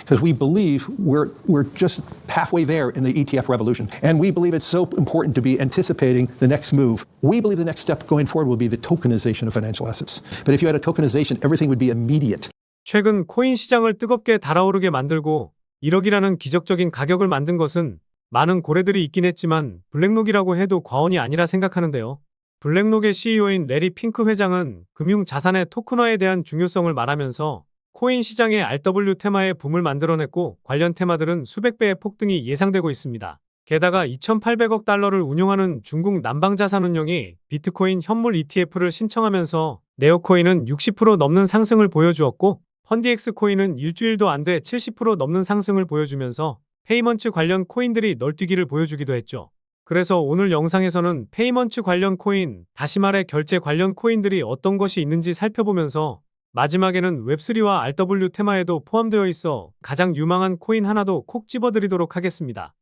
because we believe we're just halfway there in the ETF revolution. And we believe it's so important to be anticipating the next move. We believe the next step going forward will be the tokenization of financial assets. But if you had a tokenization, everything would be immediate. 최근 코인 시장을 뜨겁게 달아오르게 만들고 1억이라는 기적적인 가격을 만든 것은 많은 고래들이 있긴 했지만 블랙록이라고 해도 과언이 아니라 생각하는데요. 블랙록의 CEO인 레리 핑크 회장은 금융 자산의 토큰화에 대한 중요성을 말하면서 코인 시장의 RW 테마의 붐을 만들어냈고 관련 테마들은 수백 배의 폭등이 예상되고 있습니다. 게다가 2,800억 달러를 운용하는 중국 남방자산운용이 비트코인 현물 ETF를 신청하면서 네오코인은 60% 넘는 상승을 보여주었고 펀디엑스 코인은 일주일도 안 돼 70% 넘는 상승을 보여주면서 페이먼츠 관련 코인들이 널뛰기를 보여주기도 했죠. 그래서 오늘 영상에서는 페이먼츠 관련 코인, 다시 말해 결제 관련 코인들이 어떤 것이 있는지 살펴보면서 마지막에는 웹3와 RW 테마에도 포함되어 있어 가장 유망한 코인 하나도 콕 집어드리도록 하겠습니다.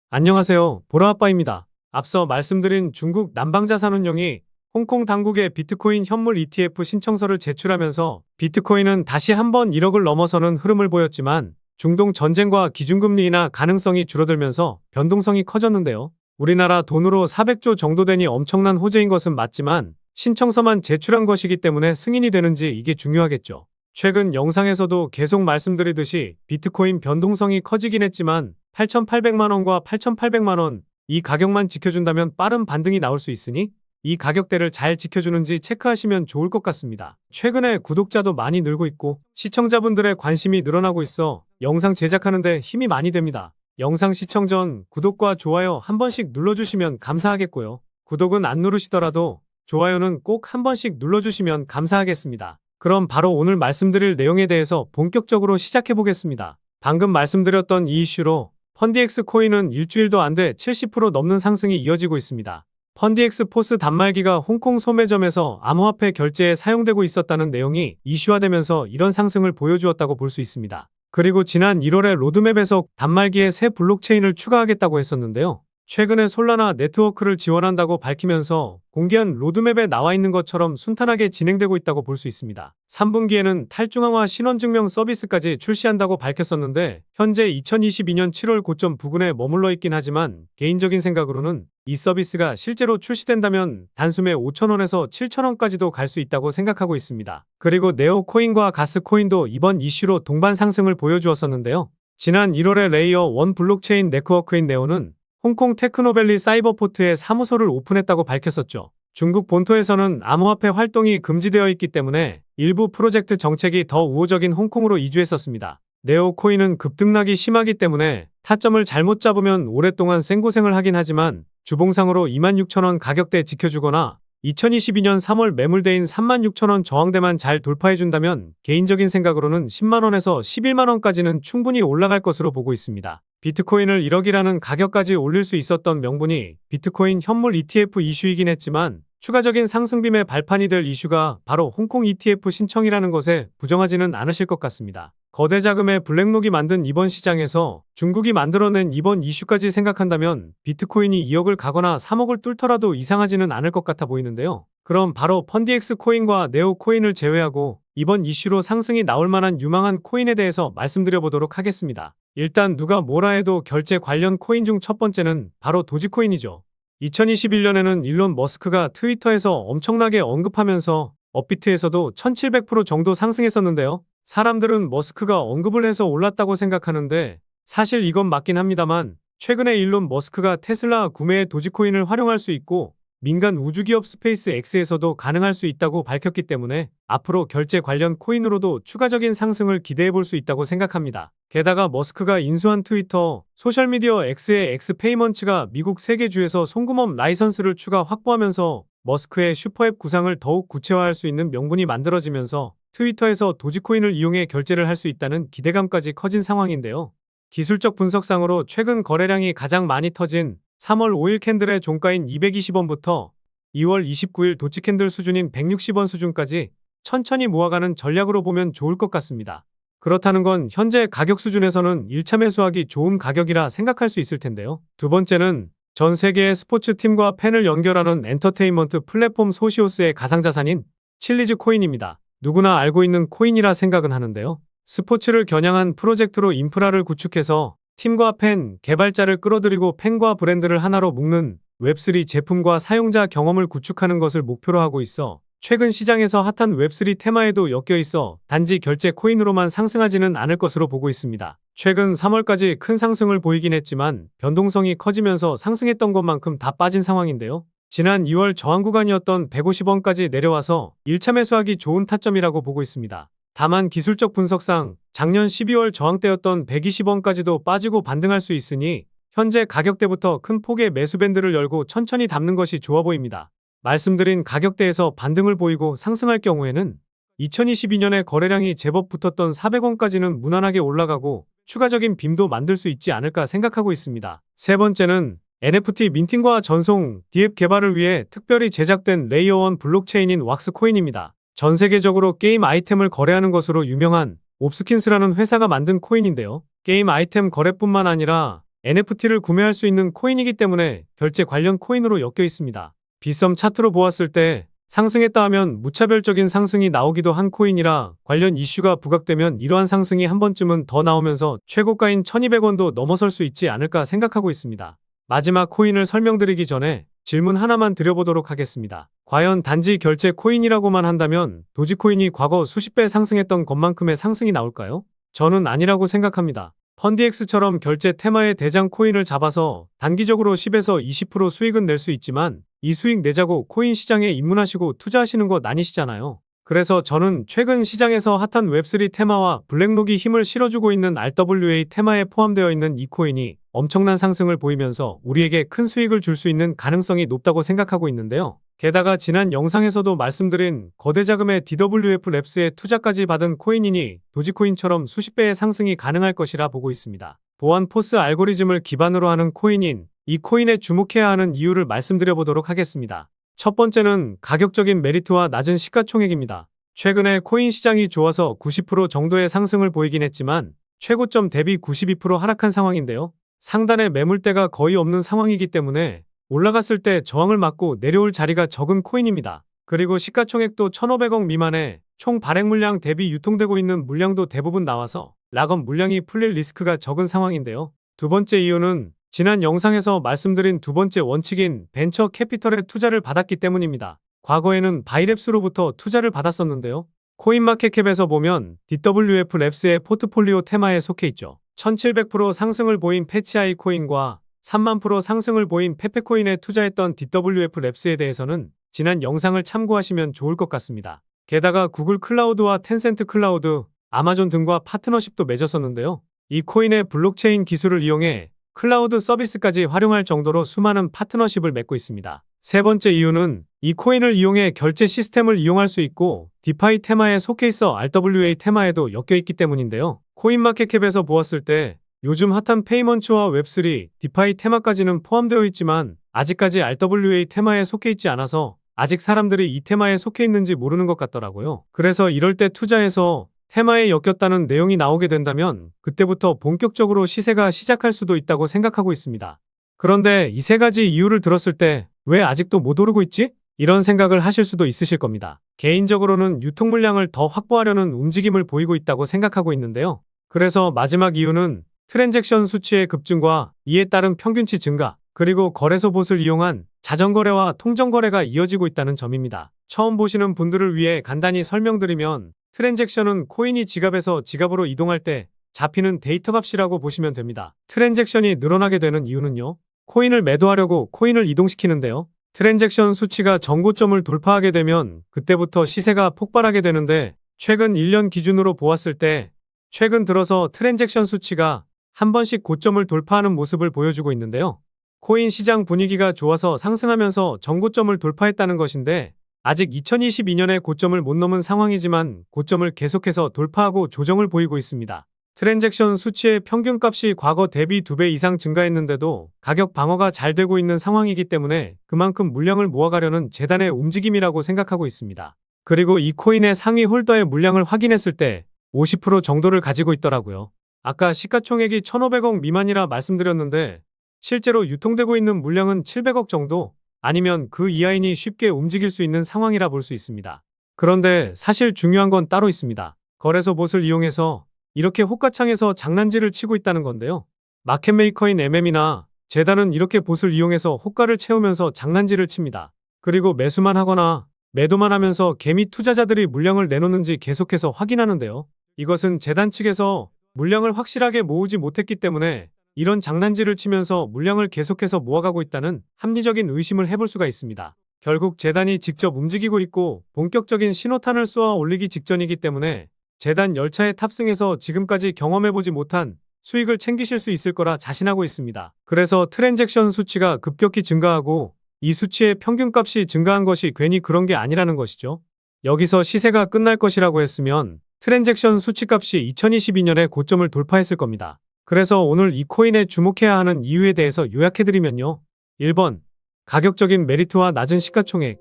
안녕하세요, 보라아빠입니다. 앞서 말씀드린 중국 남방자산운용이 홍콩 당국에 비트코인 현물 ETF 신청서를 제출하면서 비트코인은 다시 한번 1억을 넘어서는 흐름을 보였지만 중동 전쟁과 기준금리 인하 가능성이 줄어들면서 변동성이 커졌는데요. 우리나라 돈으로 400조 정도 되니 엄청난 호재인 것은 맞지만 신청서만 제출한 것이기 때문에 승인이 되는지 이게 중요하겠죠. 최근 영상에서도 계속 말씀드리듯이 비트코인 변동성이 커지긴 했지만 8,800만원과 8,800만원 이 가격만 지켜준다면 빠른 반등이 나올 수 있으니 이 가격대를 잘 지켜주는지 체크하시면 좋을 것 같습니다. 최근에 구독자도 많이 늘고 있고 시청자분들의 관심이 늘어나고 있어 영상 제작하는 데 힘이 많이 됩니다. 영상 시청 전 구독과 좋아요 한 번씩 눌러주시면 감사하겠고요. 구독은 안 누르시더라도 좋아요는 꼭 한 번씩 눌러주시면 감사하겠습니다. 그럼 바로 오늘 말씀드릴 내용에 대해서 본격적으로 시작해 보겠습니다. 방금 말씀드렸던 이 이슈로 펀디엑스 코인은 일주일도 안 돼 70% 넘는 상승이 이어지고 있습니다. 펀디엑스 포스 단말기가 홍콩 소매점에서 암호화폐 결제에 사용되고 있었다는 내용이 이슈화되면서 이런 상승을 보여주었다고 볼 수 있습니다. 그리고 지난 1월에 로드맵에서 단말기에 새 블록체인을 추가하겠다고 했었는데요. 최근에 솔라나 네트워크를 지원한다고 밝히면서 공개한 로드맵에 나와 있는 것처럼 순탄하게 진행되고 있다고 볼 수 있습니다. 3분기에는 탈중앙화 신원증명 서비스까지 출시한다고 밝혔었는데 현재 2022년 7월 고점 부근에 머물러 있긴 하지만 개인적인 생각으로는 이 서비스가 실제로 출시된다면 단숨에 5,000원에서 7,000원까지도 갈 수 있다고 생각하고 있습니다. 그리고 네오코인과 가스코인도 이번 이슈로 동반 상승을 보여주었었는데요. 지난 1월에 레이어 1 블록체인 네트워크인 네오는 홍콩 테크노밸리 사이버포트에 사무소를 오픈했다고 밝혔었죠. 중국 본토에서는 암호화폐 활동이 금지되어 있기 때문에 일부 프로젝트 정책이 더 우호적인 홍콩으로 이주했었습니다. 네오코인은 급등락이 심하기 때문에 타점을 잘못 잡으면 오랫동안 생고생을 하긴 하지만 주봉상으로 26,000원 가격대 지켜주거나 2022년 3월 매물대인 36,000원 저항대만 잘 돌파해준다면 개인적인 생각으로는 10만원에서 11만원까지는 충분히 올라갈 것으로 보고 있습니다. 비트코인을 1억이라는 가격까지 올릴 수 있었던 명분이 비트코인 현물 ETF 이슈이긴 했지만 추가적인 상승빔의 발판이 될 이슈가 바로 홍콩 ETF 신청이라는 것에 부정하지는 않으실 것 같습니다. 거대 자금의 블랙록이 만든 이번 시장에서 중국이 만들어낸 이번 이슈까지 생각한다면 비트코인이 2억을 가거나 3억을 뚫더라도 이상하지는 않을 것 같아 보이는데요. 그럼 바로 펀디엑스 코인과 네오 코인을 제외하고 이번 이슈로 상승이 나올 만한 유망한 코인에 대해서 말씀드려보도록 하겠습니다. 일단 누가 뭐라 해도 결제 관련 코인 중 첫 번째는 바로 도지코인이죠. 2021년에는 일론 머스크가 트위터에서 엄청나게 언급하면서 업비트에서도 1700% 정도 상승했었는데요. 사람들은 머스크가 언급을 해서 올랐다고 생각하는데 사실 이건 맞긴 합니다만 최근에 일론 머스크가 테슬라 구매에 도지코인을 활용할 수 있고 민간 우주기업 스페이스 X에서도 가능할 수 있다고 밝혔기 때문에 앞으로 결제 관련 코인으로도 추가적인 상승을 기대해 볼 수 있다고 생각합니다. 게다가 머스크가 인수한 트위터, 소셜미디어 X의 엑스페이먼츠가 미국 3개 주에서 송금업 라이선스를 추가 확보하면서 머스크의 슈퍼앱 구상을 더욱 구체화할 수 있는 명분이 만들어지면서 트위터에서 도지코인을 이용해 결제를 할 수 있다는 기대감까지 커진 상황인데요. 기술적 분석상으로 최근 거래량이 가장 많이 터진 3월 5일 캔들의 종가인 220원부터 2월 29일 도치 캔들 수준인 160원 수준까지 천천히 모아가는 전략으로 보면 좋을 것 같습니다. 그렇다는 건 현재 가격 수준에서는 1차 매수하기 좋은 가격이라 생각할 수 있을 텐데요. 두 번째는 전 세계의 스포츠 팀과 팬을 연결하는 엔터테인먼트 플랫폼 소시오스의 가상자산인 칠리즈 코인입니다. 누구나 알고 있는 코인이라 생각은 하는데요. 스포츠를 겨냥한 프로젝트로 인프라를 구축해서 팀과 팬, 개발자를 끌어들이고 팬과 브랜드를 하나로 묶는 웹3 제품과 사용자 경험을 구축하는 것을 목표로 하고 있어 최근 시장에서 핫한 웹3 테마에도 엮여 있어 단지 결제 코인으로만 상승하지는 않을 것으로 보고 있습니다. 최근 3월까지 큰 상승을 보이긴 했지만 변동성이 커지면서 상승했던 것만큼 다 빠진 상황인데요. 지난 2월 저항 구간이었던 150원까지 내려와서 1차 매수하기 좋은 타점이라고 보고 있습니다. 다만 기술적 분석상 작년 12월 저항대였던 120원까지도 빠지고 반등할 수 있으니 현재 가격대부터 큰 폭의 매수 밴드를 열고 천천히 담는 것이 좋아 보입니다. 말씀드린 가격대에서 반등을 보이고 상승할 경우에는 2022년에 거래량이 제법 붙었던 400원까지는 무난하게 올라가고 추가적인 빔도 만들 수 있지 않을까 생각하고 있습니다. 세 번째는 NFT 민팅과 전송, 디앱 개발을 위해 특별히 제작된 레이어 1 블록체인인 왁스코인입니다. 전 세계적으로 게임 아이템을 거래하는 것으로 유명한 옵스킨스라는 회사가 만든 코인인데요. 게임 아이템 거래뿐만 아니라 NFT를 구매할 수 있는 코인이기 때문에 결제 관련 코인으로 엮여 있습니다. 빗썸 차트로 보았을 때 상승했다 하면 무차별적인 상승이 나오기도 한 코인이라 관련 이슈가 부각되면 이러한 상승이 한 번쯤은 더 나오면서 최고가인 1200원도 넘어설 수 있지 않을까 생각하고 있습니다. 마지막 코인을 설명드리기 전에 질문 하나만 드려보도록 하겠습니다. 과연 단지 결제 코인이라고만 한다면 도지코인이 과거 수십 배 상승했던 것만큼의 상승이 나올까요? 저는 아니라고 생각합니다. 펀디엑스처럼 결제 테마의 대장 코인을 잡아서 단기적으로 10에서 20% 수익은 낼 수 있지만 이 수익 내자고 코인 시장에 입문하시고 투자하시는 것 아니시잖아요. 그래서 저는 최근 시장에서 핫한 웹3 테마와 블랙록이 힘을 실어주고 있는 RWA 테마에 포함되어 있는 이 코인이 엄청난 상승을 보이면서 우리에게 큰 수익을 줄 수 있는 가능성이 높다고 생각하고 있는데요. 게다가 지난 영상에서도 말씀드린 거대 자금의 DWF 랩스에 투자까지 받은 코인이니 도지코인처럼 수십 배의 상승이 가능할 것이라 보고 있습니다. 보안 포스 알고리즘을 기반으로 하는 코인인 이 코인에 주목해야 하는 이유를 말씀드려 보도록 하겠습니다. 첫 번째는 가격적인 메리트와 낮은 시가총액입니다. 최근에 코인 시장이 좋아서 90% 정도의 상승을 보이긴 했지만 최고점 대비 92% 하락한 상황인데요. 상단에 매물대가 거의 없는 상황이기 때문에 올라갔을 때 저항을 맞고 내려올 자리가 적은 코인입니다. 그리고 시가총액도 1,500억 미만에 총 발행 물량 대비 유통되고 있는 물량도 대부분 나와서 락업 물량이 풀릴 리스크가 적은 상황인데요. 두 번째 이유는 지난 영상에서 말씀드린 두 번째 원칙인 벤처 캐피털의 투자를 받았기 때문입니다. 과거에는 바이랩스로부터 투자를 받았었는데요. 코인마켓캡에서 보면 DWF 랩스의 포트폴리오 테마에 속해 있죠. 1700% 상승을 보인 패치아이 코인과 3만% 상승을 보인 페페코인에 투자했던 DWF 랩스에 대해서는 지난 영상을 참고하시면 좋을 것 같습니다. 게다가 구글 클라우드와 텐센트 클라우드, 아마존 등과 파트너십도 맺었었는데요. 이 코인의 블록체인 기술을 이용해 클라우드 서비스까지 활용할 정도로 수많은 파트너십을 맺고 있습니다. 세 번째 이유는 이 코인을 이용해 결제 시스템을 이용할 수 있고 디파이 테마에 속해 있어 RWA 테마에도 엮여 있기 때문인데요. 코인마켓캡에서 보았을 때 요즘 핫한 페이먼츠와 웹3, 디파이 테마까지는 포함되어 있지만 아직까지 RWA 테마에 속해 있지 않아서 아직 사람들이 이 테마에 속해 있는지 모르는 것 같더라고요. 그래서 이럴 때 투자해서 테마에 엮였다는 내용이 나오게 된다면 그때부터 본격적으로 시세가 시작할 수도 있다고 생각하고 있습니다. 그런데 이 세 가지 이유를 들었을 때 왜 아직도 못 오르고 있지? 이런 생각을 하실 수도 있으실 겁니다. 개인적으로는 유통 물량을 더 확보하려는 움직임을 보이고 있다고 생각하고 있는데요. 그래서 마지막 이유는 트랜잭션 수치의 급증과 이에 따른 평균치 증가, 그리고 거래소 봇을 이용한 자전거래와 통정거래가 이어지고 있다는 점입니다. 처음 보시는 분들을 위해 간단히 설명드리면 트랜잭션은 코인이 지갑에서 지갑으로 이동할 때 잡히는 데이터 값이라고 보시면 됩니다. 트랜잭션이 늘어나게 되는 이유는요. 코인을 매도하려고 코인을 이동시키는데요. 트랜잭션 수치가 정고점을 돌파하게 되면 그때부터 시세가 폭발하게 되는데 최근 1년 기준으로 보았을 때 최근 들어서 트랜잭션 수치가 한 번씩 고점을 돌파하는 모습을 보여주고 있는데요. 코인 시장 분위기가 좋아서 상승하면서 정고점을 돌파했다는 것인데 아직 2022년에 고점을 못 넘은 상황이지만 고점을 계속해서 돌파하고 조정을 보이고 있습니다. 트랜잭션 수치의 평균값이 과거 대비 2배 이상 증가했는데도 가격 방어가 잘 되고 있는 상황이기 때문에 그만큼 물량을 모아가려는 재단의 움직임이라고 생각하고 있습니다. 그리고 이 코인의 상위 홀더의 물량을 확인했을 때 50% 정도를 가지고 있더라고요. 아까 시가총액이 1,500억 미만이라 말씀드렸는데 실제로 유통되고 있는 물량은 700억 정도, 아니면 그 이하이니 쉽게 움직일 수 있는 상황이라 볼 수 있습니다. 그런데 사실 중요한 건 따로 있습니다. 거래소 봇을 이용해서 이렇게 호가창에서 장난질을 치고 있다는 건데요. 마켓메이커인 MM이나 재단은 이렇게 봇을 이용해서 호가를 채우면서 장난질을 칩니다. 그리고 매수만 하거나 매도만 하면서 개미 투자자들이 물량을 내놓는지 계속해서 확인하는데요. 이것은 재단 측에서 물량을 확실하게 모으지 못했기 때문에 이런 장난질을 치면서 물량을 계속해서 모아가고 있다는 합리적인 의심을 해볼 수가 있습니다. 결국 재단이 직접 움직이고 있고 본격적인 신호탄을 쏘아 올리기 직전이기 때문에 재단 열차에 탑승해서 지금까지 경험해보지 못한 수익을 챙기실 수 있을 거라 자신하고 있습니다. 그래서 트랜잭션 수치가 급격히 증가하고 이 수치의 평균값이 증가한 것이 괜히 그런 게 아니라는 것이죠. 여기서 시세가 끝날 것이라고 했으면 트랜잭션 수치값이 2022년에 고점을 돌파했을 겁니다. 그래서 오늘 이 코인에 주목해야 하는 이유에 대해서 요약해드리면요. 1번, 가격적인 메리트와 낮은 시가총액.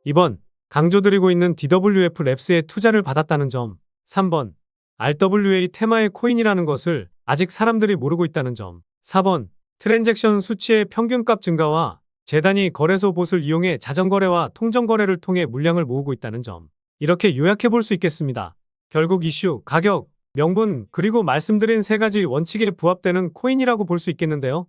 2번, 강조드리고 있는 DWF 랩스에 투자를 받았다는 점. 3번, RWA 테마의 코인이라는 것을 아직 사람들이 모르고 있다는 점. 4번, 트랜잭션 수치의 평균값 증가와 재단이 거래소 봇을 이용해 자전거래와 통정거래를 통해 물량을 모으고 있다는 점. 이렇게 요약해 볼 수 있겠습니다. 결국 이슈, 가격, 명분, 그리고 말씀드린 세 가지 원칙에 부합되는 코인이라고 볼 수 있겠는데요.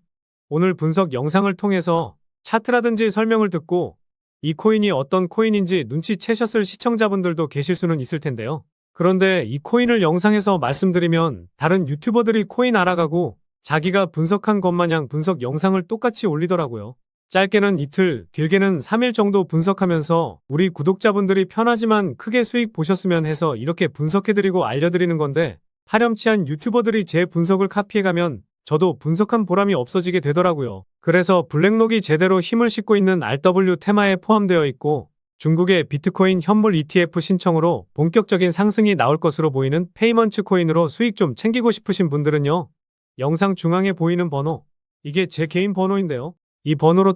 오늘 분석 영상을 통해서 차트라든지 설명을 듣고 이 코인이 어떤 코인인지 눈치채셨을 시청자분들도 계실 수는 있을 텐데요. 그런데 이 코인을 영상에서 말씀드리면 다른 유튜버들이 코인 알아가고 자기가 분석한 것 마냥 분석 영상을 똑같이 올리더라고요. 짧게는 이틀, 길게는 3일 정도 분석하면서 우리 구독자분들이 편하지만 크게 수익 보셨으면 해서 이렇게 분석해드리고 알려드리는 건데 파렴치한 유튜버들이 제 분석을 카피해가면 저도 분석한 보람이 없어지게 되더라고요. 그래서 블랙록이 제대로 힘을 싣고 있는 RW 테마에 포함되어 있고 중국의 비트코인 현물 ETF 신청으로 본격적인 상승이 나올 것으로 보이는 페이먼츠 코인으로 수익 좀 챙기고 싶으신 분들은요. 영상 중앙에 보이는 번호, 이게 제 개인 번호인데요. 이 번호로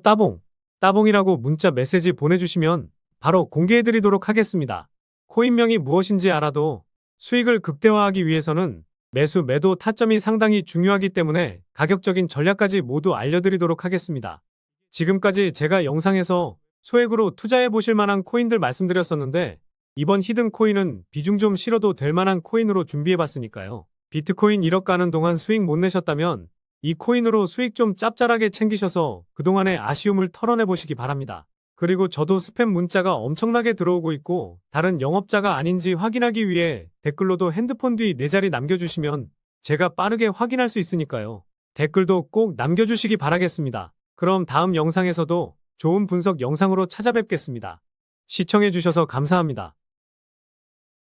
따봉이라고 문자 메시지 보내주시면 바로 공개해드리도록 하겠습니다. 코인명이 무엇인지 알아도 수익을 극대화하기 위해서는 매수, 매도 타점이 상당히 중요하기 때문에 가격적인 전략까지 모두 알려드리도록 하겠습니다. 지금까지 제가 영상에서 소액으로 투자해 보실 만한 코인들 말씀드렸었는데 이번 히든 코인은 비중 좀 실어도 될 만한 코인으로 준비해 봤으니까요. 비트코인 1억 가는 동안 수익 못 내셨다면 이 코인으로 수익 좀 짭짤하게 챙기셔서 그동안의 아쉬움을 털어내 보시기 바랍니다. 그리고 저도 스팸 문자가 엄청나게 들어오고 있고 다른 영업자가 아닌지 확인하기 위해 댓글로도 핸드폰 뒤 4자리 남겨주시면 제가 빠르게 확인할 수 있으니까요. 댓글도 꼭 남겨주시기 바라겠습니다. 그럼 다음 영상에서도 좋은 분석 영상으로 찾아뵙겠습니다. 시청해주셔서 감사합니다.